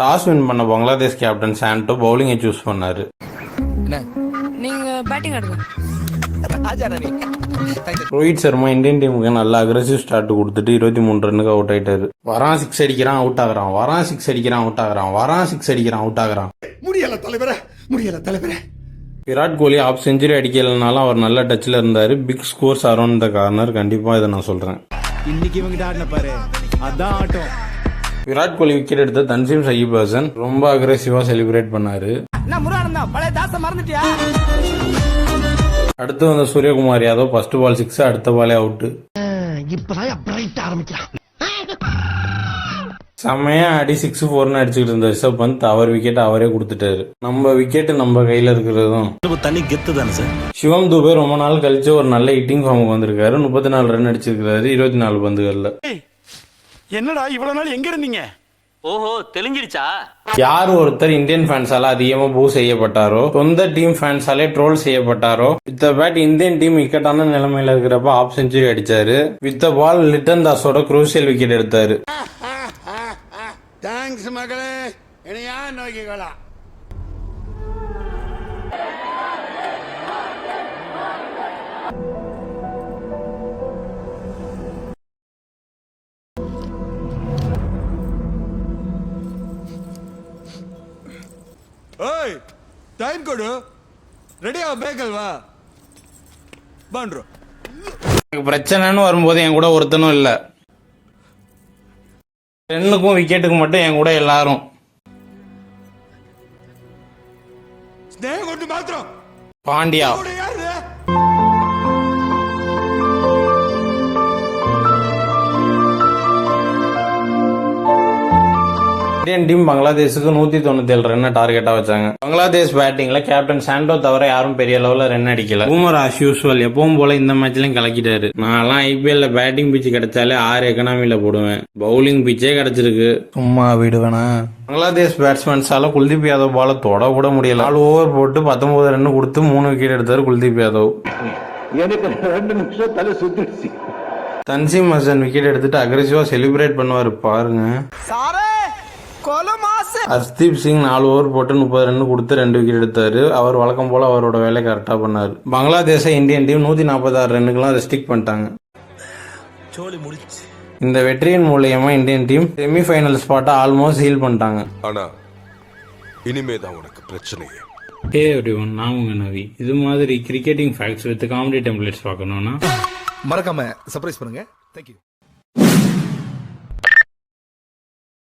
Toss win பண்ண Bangladesh captain Sandow பவுலிங்கை choose பண்ணாரு. நீங்க பேட்டிங் ஆடுங்க. ரோஹித் சர்மா இந்தியன் டீமுக்கு நல்ல அக்ரெசிவ் ஸ்டார்ட் கொடுத்துட்டு 23 ரன்னுக்கு அவுட் ஆயிட்டாரு. வரான் 6 அடிக்கிறான் அவுட் ஆகுறான், வரான் 6 அடிக்கிறான் அவுட் ஆகுறான், வரான் 6 அடிக்கிறான் அவுட் ஆகுறான். முடியல தலைவரே. விராட் கோலி ஆஃப் செஞ்சுரி அடிக்கலனாலும் அவர் நல்ல டச்ல இருந்தாரு. Big scores around the corner. கண்டிப்பா இதை நான் சொல்றேன். இன்னைக்கு இவங்க ஆடின பாரு, அதான் ஆட்டம். விராட் கோலி விக்கெட் எடுத்த தன்சீம் சகிப் ஹசன் ரொம்ப அக்ரெசிவா செலிப்ரேட் பண்ணாரு. அடுத்து வந்த சூரியகுமார் யாதவ் ஃபர்ஸ்ட் பால் 6, அடுத்த பாலே அவுட். செம்மையா அடி 6, 4 அடிச்சுட்டு இருந்த ரிஷப் பந்த் அவர் விக்கெட் அவரே கொடுத்துட்டாரு. நம்ம விக்கெட் நம்ம கையில இருக்கிறதும் தனி கெத்து தானே சார். சிவம் துபே ரொம்ப நாள் கழிச்சு ஒரு நல்ல ஹிட்டிங் ஃபார்முக்கு வந்திருக்காரு. 34 ரன் அடிச்சிருக்காரு 24 பந்துகள்ல. என்னடா இவ்வளவு நாள் எங்க இருந்தீங்க? ஓஹோ, தெளிஞ்சிடுச்சா? யார் ஒருத்தர் இந்தியன் ஃபேன்ஸால அதிகமா பூ செய்யப்பட்டாரோ, சொந்த டீம் ஃபேன்ஸாலே ட்ரோல் செய்யப்பட்டாரோ, வித் பேட் இந்தியன் டீம் இக்கட்டான நிலைமையில இருக்கிறப்ப ஆஃப் செஞ்சுரி அடிச்சாரு. வித் பால் லிட்டன் தாஸோட குரூசியல் விக்கெட் எடுத்தாரு. தேங்க்ஸ் மகளே, என்னையா நோக்கிக்கலாம். ஓய், டைம் கொடு. ரெடியா பேக்கல்வா பண்றோம். பிரச்சனைன்னு வரும்போது என் கூட ஒருத்தனும் இல்ல. ரெண்டுக்கும் விக்கெட்டுக்கு மட்டும் என் கூட எல்லாரும். ஸ்நேகம் கொண்டு மாத்திரம் பாண்டியா யாரு? இந்தியன் டீம் பங்களாதேஷுக்கு 197 ரன் டார்கெட்டா வச்சாங்க. பங்களாதேஷ் பேட்டிங்ல கேப்டன் சாண்டோ தவிர யாரும் பெரிய லெவல்ல ரன் அடிக்கல. பூமர் ஆஸ் யூசுவல் எப்பவும் போல இந்த மேட்ச்லயும் கலக்கிட்டாரு. நான்லாம் ஐபிஎல்ல பேட்டிங் பிச் கிடைச்சாலே 6 எக்கனாமில போடுவேன். பவுலிங் பிச்சே கிடைச்சிருக்கு, சும்மா விடுவேனா? பங்களாதேஷ் பேட்ஸ்மேன்ஸால குல்தீப் யாதவ் பால தொட கூட முடியல. 4 ஓவர் போட்டு 19 ரன் கொடுத்து 3 விக்கெட் எடுத்தாரு குல்தீப் யாதவ். எனக்கு 2 நிமிஷம் தலை சுத்திடுச்சு. தன்சீம் ஹசன் விக்கெட் எடுத்துட்டு அக்ரெசிவா செலிப்ரேட் பண்ணுவாரு பாருங்க. ஹர்தீப் சிங் 4 ஓவர் போட்டு 30 ரன் கொடுத்து 2 விக்கெட் எடுத்தாரு. அவர் வழக்கம் போல அவரோட வேலையை கரெக்டா பண்ணாரு. பங்களாதேஷ இந்தியன் டீம் 146 ரன்னுக்கெல்லாம் ரெஸ்ட்ரிக்ட் பண்ணிட்டாங்க. இந்த வெற்றியின் மூலியமா இந்தியன் டீம் செமிஃபைனல் ஸ்பாட்டை ஆல்மோஸ்ட் ஹீல் பண்ணிட்டாங்க. ஆனா இனிமேதான் உனக்கு பிரச்சனையே. ஹே எவ்ரிவன், நான் உங்க நவி. இது மாதிரி cricketing facts with comedy templates பார்க்கணும்னா மறக்காம சர்ப்ரைஸ் பண்ணுங்க. தேங்க்யூ.